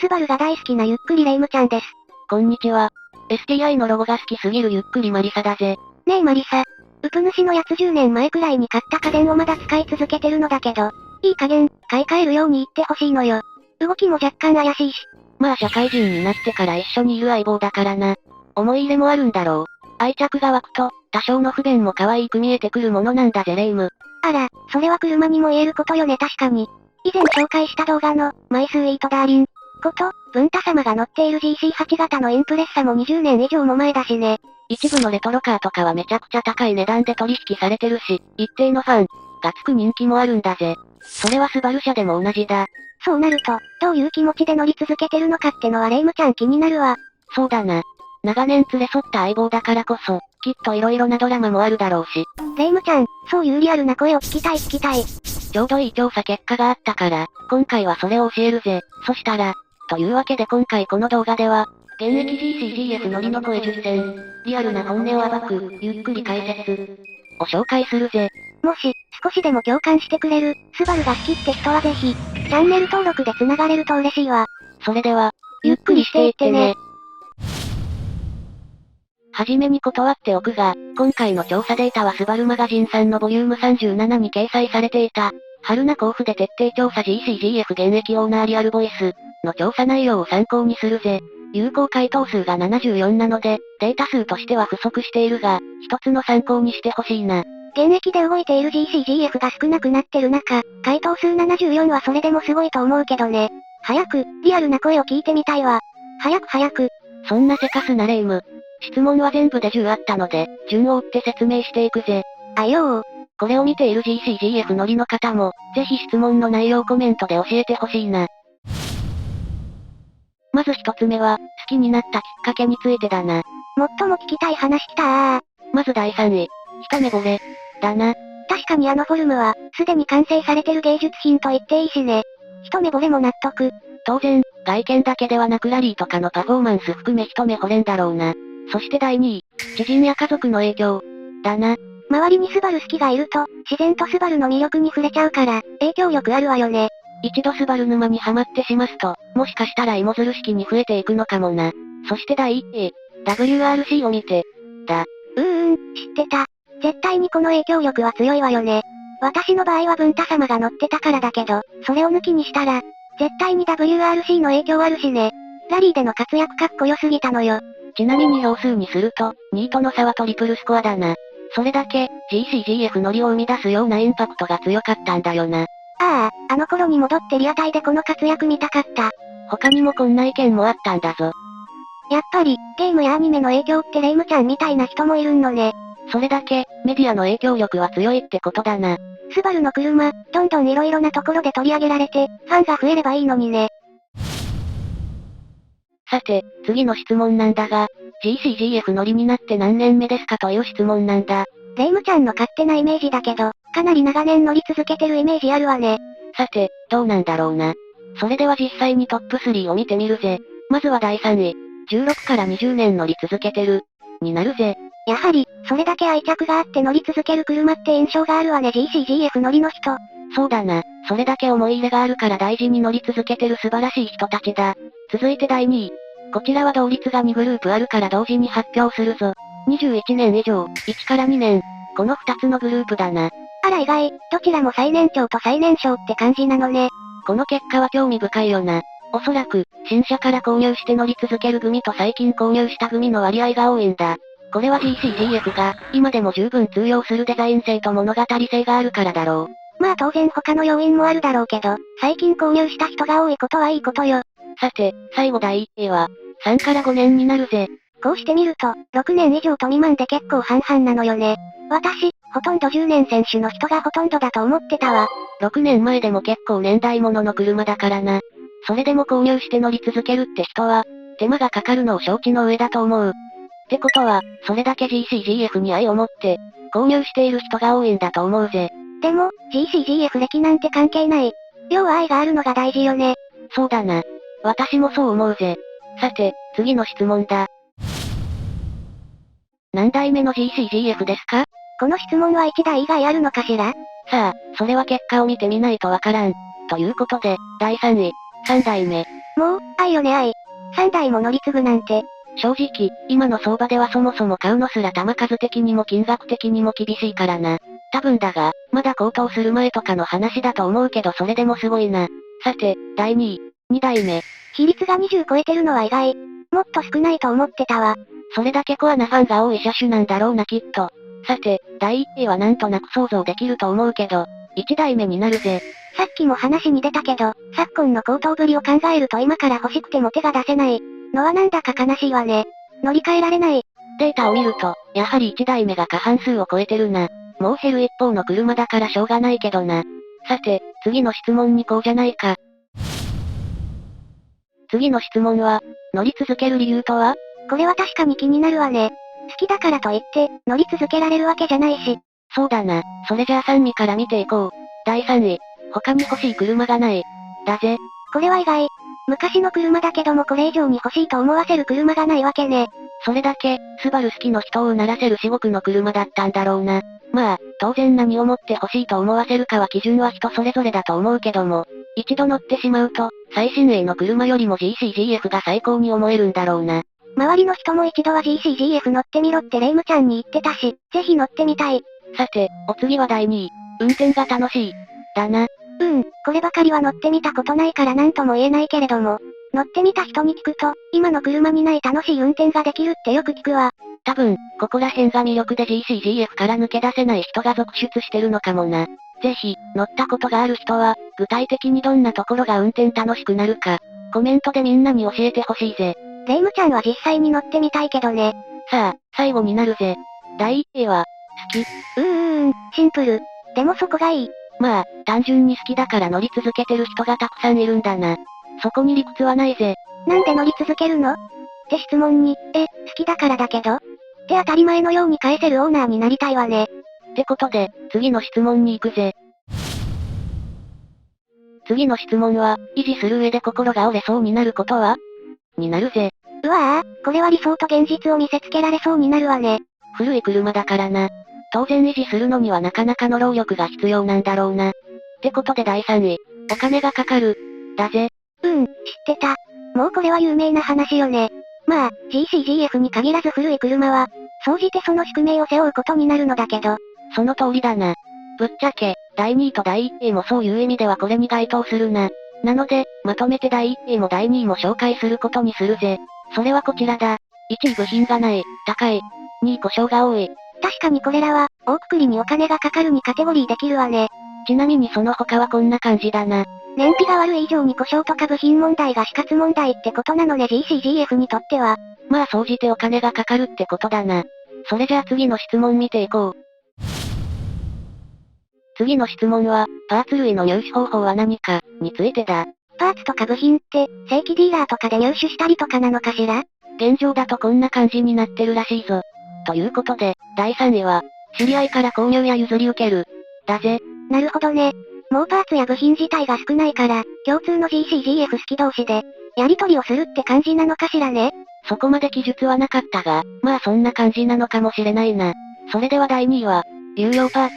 スバルが大好きなゆっくりレ夢ムちゃんです。こんにちは。STI のロゴが好きすぎるゆっくりマリサだぜ。ねえマリサ。ウプ主のやつ10年前くらいに買った家電をまだ使い続けてるのだけど、いい加減、買い替えるように言ってほしいのよ。動きも若干怪しいし。まあ社会人になってから一緒にいる相棒だからな。思い入れもあるんだろう。愛着が湧くと、多少の不便も可愛く見えてくるものなんだぜレ夢ム。あら、それは車にも言えることよね確かに。以前紹介した動画の、マイスイートダーリン。こと、文太様が乗っている GC8 型のインプレッサも20年以上も前だしね。一部のレトロカーとかはめちゃくちゃ高い値段で取引されてるし、一定のファンがつく人気もあるんだぜ。それはスバル車でも同じだ。そうなると、どういう気持ちで乗り続けてるのかってのはレ夢ムちゃん気になるわ。そうだな。長年連れ添った相棒だからこそ、きっと色々なドラマもあるだろうし。レ夢ムちゃん、そういうリアルな声を聞きたい聞きたい。ちょうどいい調査結果があったから、今回はそれを教えるぜ。そしたら、というわけで今回この動画では、現役 GCGF 乗りの声10選、リアルな本音を暴く、ゆっくり解説、を紹介するぜ。もし、少しでも共感してくれる、スバルが好きって人はぜひ、チャンネル登録で繋がれると嬉しいわ。それでは、ゆっくりしていってね。はじめに断っておくが、今回の調査データはスバルマガジンさんのボリューム37に掲載されていた、春名甲府で徹底調査 GCGF 現役オーナーリアルボイスの調査内容を参考にするぜ。有効回答数が74なので、データ数としては不足しているが、一つの参考にしてほしいな。現役で動いている GCGF が少なくなってる中、回答数74はそれでもすごいと思うけどね。早く、リアルな声を聞いてみたいわ。早く。そんなせかすなレ夢ム。質問は全部で10あったので、順を追って説明していくぜ。あよー。これを見ている GCGF 乗りの方も、ぜひ質問の内容コメントで教えてほしいな。まず一つ目は、好きになったきっかけについてだな。最も聞きたい話きたー。まず第3位。一目惚れ。だな。確かにあのフォルムは、すでに完成されてる芸術品と言っていいしね。一目惚れも納得。当然、外見だけではなくラリーとかのパフォーマンス含め一目惚れんだろうな。そして第2位。知人や家族の影響。だな。周りにスバル好きがいると、自然とスバルの魅力に触れちゃうから、影響力あるわよね。一度スバル沼にはまってしますと、もしかしたら芋づる式に増えていくのかもな。そして第1位。WRC を見て。だ。知ってた。絶対にこの影響力は強いわよね。私の場合は文太様が乗ってたからだけど、それを抜きにしたら、絶対に WRC の影響あるしね。ラリーでの活躍かっこよすぎたのよ。ちなみに票数にすると、2位との差はトリプルスコアだな。それだけ、GCGF 乗りを生み出すようなインパクトが強かったんだよな。あの頃に戻ってリアタイでこの活躍見たかった。他にもこんな意見もあったんだぞ。やっぱり、ゲームやアニメの影響ってレ夢ムちゃんみたいな人もいるんのね。それだけ、メディアの影響力は強いってことだな。スバルの車、どんどん色々なところで取り上げられて、ファンが増えればいいのにね。さて、次の質問なんだが、GCGF 乗りになって何年目ですかという質問なんだ。レ夢ムちゃんの勝手なイメージだけど、かなり長年乗り続けてるイメージあるわね。さて、どうなんだろうな。それでは実際にトップ3を見てみるぜ。まずは第3位。16から20年乗り続けてる。になるぜ。やはり、それだけ愛着があって乗り続ける車って印象があるわね GCGF 乗りの人。そうだな。それだけ思い入れがあるから大事に乗り続けてる素晴らしい人たちだ。続いて第2位。こちらは同率が2グループあるから同時に発表するぞ。21年以上、1から2年。この2つのグループだな。あら意外、どちらも最年長と最年少って感じなのね。この結果は興味深いよな。おそらく、新車から購入して乗り続ける組と最近購入した組の割合が多いんだ。これは GCGF が、今でも十分通用するデザイン性と物語性があるからだろう。まあ当然他の要因もあるだろうけど、最近購入した人が多いことはいいことよ。さて、最後第1位は、3から5年になるぜ。こうしてみると、6年以上と未満で結構半々なのよね。私、ほとんど10年選手の人がほとんどだと思ってたわ。6年前でも結構年代物の車だからな。それでも購入して乗り続けるって人は、手間がかかるのを承知の上だと思う。ってことは、それだけ GCGF に愛を持って、購入している人が多いんだと思うぜ。でも、GCGF 歴なんて関係ない。要は愛があるのが大事よね。そうだな。私もそう思うぜ。さて、次の質問だ。何代目の GCGF ですか？この質問は1台以外あるのかしら？さあ、それは結果を見てみないとわからん。ということで、第3位、3代目。もう、愛よね愛。3台も乗り継ぐなんて。正直、今の相場ではそもそも買うのすら玉数的にも金額的にも厳しいからな。多分だが、まだ高騰する前とかの話だと思うけどそれでもすごいな。さて、第2位。2代目。比率が20超えてるのは意外。もっと少ないと思ってたわ。それだけコアなファンが多い車種なんだろうなきっと。さて、第1位はなんとなく想像できると思うけど、1代目になるぜ。さっきも話に出たけど、昨今の高騰ぶりを考えると今から欲しくても手が出せないのはなんだか悲しいわね。乗り換えられない。データを見ると、やはり1台目が過半数を超えてるな。もう減る一方の車だからしょうがないけどな。さて、次の質問に行こうじゃないか。次の質問は、乗り続ける理由とは？これは確かに気になるわね。好きだからといって、乗り続けられるわけじゃないし。そうだな。それじゃあ3位から見ていこう。第3位。他に欲しい車がない。だぜ。これは意外。昔の車だけどもこれ以上に欲しいと思わせる車がないわけね。それだけ、スバル好きの人をうならせる至極の車だったんだろうな。まあ、当然何をもって欲しいと思わせるかは基準は人それぞれだと思うけども、一度乗ってしまうと、最新鋭の車よりも GCGF が最高に思えるんだろうな。周りの人も一度は GCGF 乗ってみろってレイムちゃんに言ってたし、ぜひ乗ってみたい。さて、お次は第2位。運転が楽しい。だな。こればかりは乗ってみたことないから何とも言えないけれども、乗ってみた人に聞くと、今の車にない楽しい運転ができるってよく聞くわ。多分、ここら辺が魅力で GCGF から抜け出せない人が続出してるのかもな。ぜひ、乗ったことがある人は、具体的にどんなところが運転楽しくなるか、コメントでみんなに教えてほしいぜ。レイムちゃんは実際に乗ってみたいけどね。さあ、最後になるぜ。第1位は、好き。シンプル。でもそこがいい。まあ、単純に好きだから乗り続けてる人がたくさんいるんだな。そこに理屈はないぜ。なんで乗り続けるのって質問に、好きだからだけどって当たり前のように返せるオーナーになりたいわね。ってことで、次の質問に行くぜ。次の質問は、維持する上で心が折れそうになることは？になるぜ。うわぁ、これは理想と現実を見せつけられそうになるわね。古い車だからな。当然維持するのにはなかなかの労力が必要なんだろうな。ってことで第3位。お金がかかる。だぜ。知ってた。もうこれは有名な話よね。まあ、GCGF に限らず古い車は、総じてその宿命を背負うことになるのだけど。その通りだな。ぶっちゃけ、第2位と第1位もそういう意味ではこれに該当するな。なので、まとめて第1位も第2位も紹介することにするぜ。それはこちらだ。1位部品がない、高い。2位故障が多い。確かにこれらは、大くくりにお金がかかるにカテゴリーできるわね。ちなみにその他はこんな感じだな。燃費が悪い以上に故障とか部品問題が死活問題ってことなのね GCGF にとっては。まあ総じてお金がかかるってことだな。それじゃあ次の質問見ていこう。次の質問は、パーツ類の入手方法は何か、についてだ。パーツとか部品って、正規ディーラーとかで入手したりとかなのかしら？現状だとこんな感じになってるらしいぞ。ということで、第3位は、知り合いから購入や譲り受ける。だぜ。なるほどね。もうパーツや部品自体が少ないから、共通の GCGF 好き同士で、やり取りをするって感じなのかしらね。そこまで記述はなかったが、まあそんな感じなのかもしれないな。それでは第2位は、有料パーツ、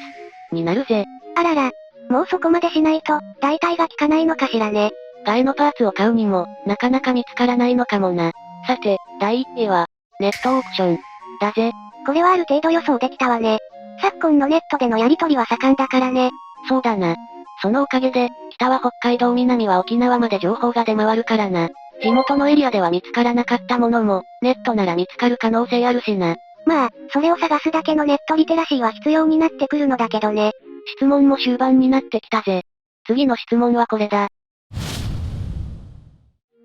になるぜ。あらら、もうそこまでしないと、代替が効かないのかしらね。替えのパーツを買うにも、なかなか見つからないのかもな。さて、第1位は、ネットオークション。だぜ。これはある程度予想できたわね。昨今のネットでのやり取りは盛んだからね。そうだな。そのおかげで、北は北海道南は沖縄まで情報が出回るからな。地元のエリアでは見つからなかったものも、ネットなら見つかる可能性あるしな。まあ、それを探すだけのネットリテラシーは必要になってくるのだけどね。質問も終盤になってきたぜ。次の質問はこれだ。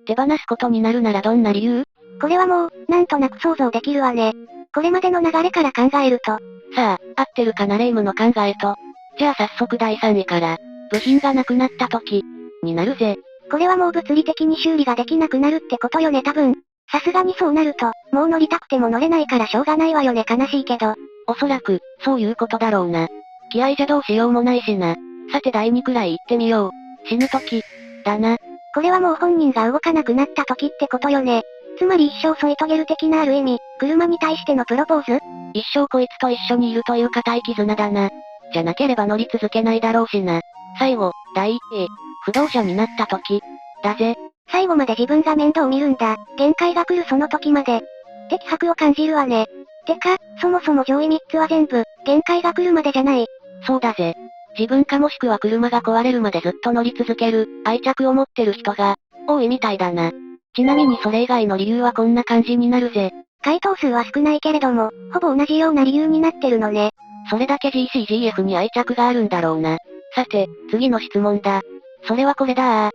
手放すことになるならどんな理由？これはもう、なんとなく想像できるわね。これまでの流れから考えると。さあ、合ってるかなレイムの考えと。じゃあ早速第3位から、部品がなくなった時、になるぜ。これはもう物理的に修理ができなくなるってことよね多分。さすがにそうなると、もう乗りたくても乗れないからしょうがないわよね悲しいけど。おそらく、そういうことだろうな。気合じゃどうしようもないしな。さて第2くらい行ってみよう。死ぬ時、だな。これはもう本人が動かなくなった時ってことよね。つまり一生添い遂げる的なある意味、車に対してのプロポーズ？一生こいつと一緒にいるという固い絆だな。じゃなければ乗り続けないだろうしな。最後、第1位、不動車になった時、だぜ。最後まで自分が面倒見るんだ。限界が来るその時まで。って気迫を感じるわね。てか、そもそも上位3つは全部、限界が来るまでじゃない。そうだぜ。自分かもしくは車が壊れるまでずっと乗り続ける、愛着を持ってる人が、多いみたいだな。ちなみにそれ以外の理由はこんな感じになるぜ。回答数は少ないけれども、ほぼ同じような理由になってるのね。それだけ GCGF に愛着があるんだろうな。さて、次の質問だ。それはこれだ。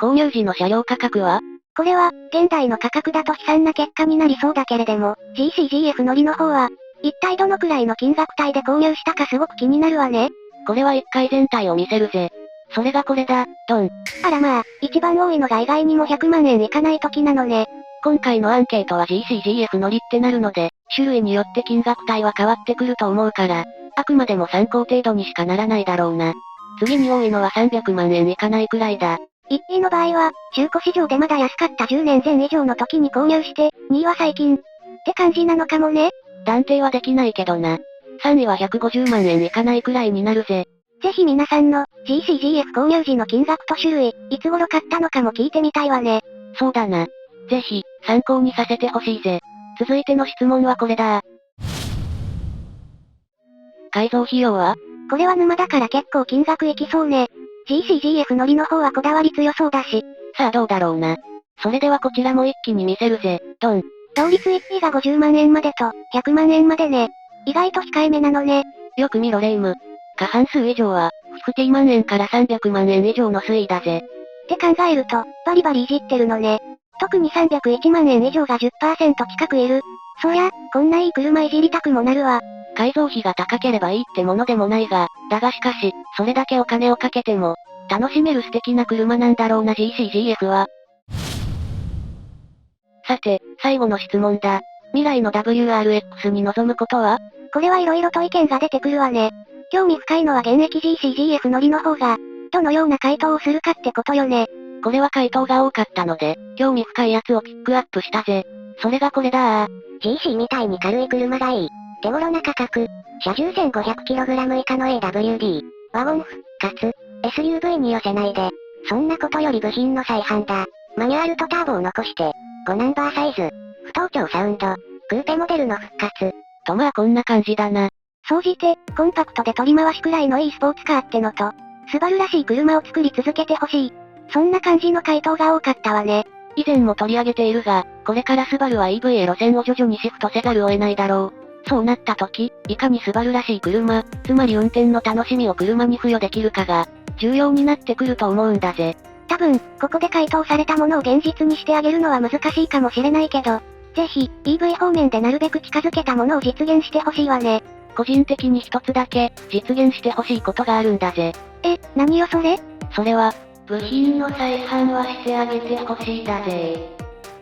購入時の車両価格は？これは、現代の価格だと悲惨な結果になりそうだけれども、GCGF 乗りの方は、一体どのくらいの金額帯で購入したかすごく気になるわね。これは一回全体を見せるぜ。それがこれだ、ドン。あらまあ、一番多いのが意外にも100万円いかない時なのね。今回のアンケートは GCGF 乗りってなるので、種類によって金額帯は変わってくると思うから、あくまでも参考程度にしかならないだろうな。次に多いのは300万円いかないくらいだ。1位の場合は、中古市場でまだ安かった10年前以上の時に購入して、2位は最近。って感じなのかもね。断定はできないけどな。3位は150万円いかないくらいになるぜ。ぜひ皆さんの GCGF 購入時の金額と種類、いつ頃買ったのかも聞いてみたいわね。そうだな。ぜひ、参考にさせてほしいぜ。続いての質問はこれだ。改造費用は？これは沼だから結構金額いきそうね。GCGF 乗りの方はこだわり強そうだし。さあどうだろうな。それではこちらも一気に見せるぜ、ドン。同率1位が50万円までと、100万円までね。意外と控えめなのね。よく見ろレイム。過半数以上は、50万円から300万円以上の推移だぜ。って考えると、バリバリいじってるのね。特に301万円以上が 10% 近くいる。そりゃ、こんないい車いじりたくもなるわ。改造費が高ければいいってものでもないが、だがしかし、それだけお金をかけても、楽しめる素敵な車なんだろうな GCGF は。さて、最後の質問だ。未来の WRX に望むことは？これは色々と意見が出てくるわね。興味深いのは現役 GCGF 乗りの方が、どのような回答をするかってことよね。これは回答が多かったので、興味深いやつをピックアップしたぜ。それがこれだGC みたいに軽い車がいい。手頃な価格。車重 1500kg 以下の AWD。ワゴン復活。SUV に寄せないで。そんなことより部品の再販だ。マニュアルとターボを残して、5ナンバーサイズ。不当調サウンド。クーペモデルの復活。とまあこんな感じだな。総じて、コンパクトで取り回しくらいのいいスポーツカーってのと、スバルらしい車を作り続けてほしい。そんな感じの回答が多かったわね。以前も取り上げているが、これからスバルは EV へ路線を徐々にシフトせざるを得ないだろう。そうなった時、いかにスバルらしい車、つまり運転の楽しみを車に付与できるかが、重要になってくると思うんだぜ。多分、ここで回答されたものを現実にしてあげるのは難しいかもしれないけど、ぜひ、EV 方面でなるべく近づけたものを実現してほしいわね。個人的に一つだけ、実現してほしいことがあるんだぜ。何よそれ？それは、部品の再販はしてあげてほしいだぜ。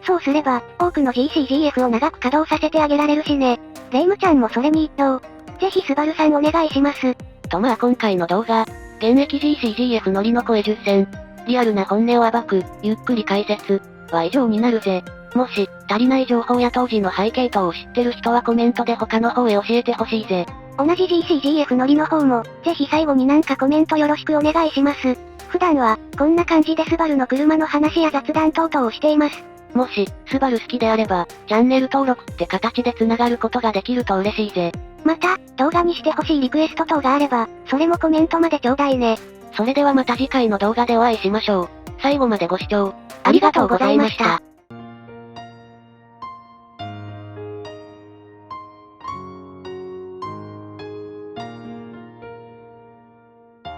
そうすれば、多くの GCGF を長く稼働させてあげられるしね。レイムちゃんもそれに一答。ぜひスバルさんお願いします。とまあ今回の動画、現役 GCGF 乗りの声10選。リアルな本音を暴く、ゆっくり解説、は以上になるぜ。もし、足りない情報や当時の背景等を知ってる人はコメントで他の方へ教えてほしいぜ。同じ GCGF 乗りの方も、ぜひ最後になんかコメントよろしくお願いします。普段は、こんな感じでスバルの車の話や雑談等々をしています。もし、スバル好きであれば、チャンネル登録って形で繋がることができると嬉しいぜ。また、動画にしてほしいリクエスト等があれば、それもコメントまでちょうだいね。それではまた次回の動画でお会いしましょう。最後までご視聴、ありがとうございました。